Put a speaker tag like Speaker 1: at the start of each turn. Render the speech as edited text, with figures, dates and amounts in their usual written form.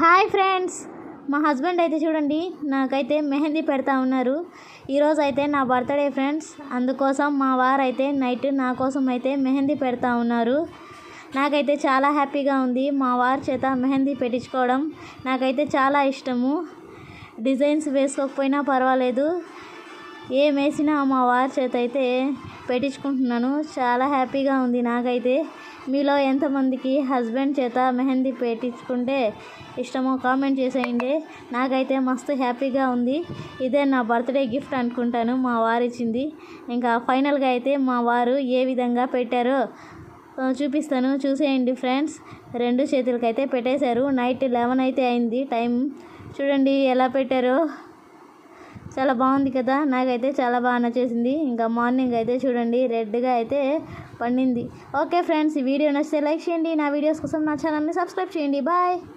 Speaker 1: Hi friends, మా husband అయితే చూడండి నాకైతే మెహందీ పెడతా ఉన్నారు. ఈరోజు అయితే నా బర్త్డే ఫ్రెండ్స్. అందుకోసం మా వారు అయితే నైట్ నా కోసం అయితే మెహందీ పెడతా ఉన్నారు. నాకైతే చాలా హ్యాపీగా ఉంది మా వారి చేత మెహందీ పెట్టించుకోవడం. నాకైతే చాలా ఇష్టము. డిజైన్స్ వేసుకోకపోయినా పర్వాలేదు, ఏం వేసినా మా వారి చేత అయితే పెట్టించుకుంటున్నాను. చాలా హ్యాపీగా ఉంది నాకైతే. మీలో ఎంతమందికి హస్బెండ్ చేత మెహందీ పెట్టించుకుంటే ఇష్టమో కామెంట్ చేసేయండి. నాకైతే మస్తు హ్యాపీగా ఉంది. ఇదే నా బర్త్డే గిఫ్ట్ అనుకుంటాను మా వారు ఇచ్చింది. ఇంకా ఫైనల్గా అయితే మా వారు ఏ విధంగా పెట్టారో చూపిస్తాను, చూసేయండి ఫ్రెండ్స్. 2 చేతులకైతే పెట్టేశారు. నైట్ 11 అయితే అయింది టైం. చూడండి ఎలా పెట్టారో, చాలా బాగుంది కదా. నాకైతే చాలా బాగా నచ్చేసింది. ఇంకా మార్నింగ్ అయితే చూడండి రెడ్గా అయితే పండింది. ఓకే ఫ్రెండ్స్, ఈ వీడియో నచ్చితే లైక్ చేయండి. నా వీడియోస్ కోసం నా ఛానల్ని సబ్స్క్రైబ్ చేయండి. బాయ్.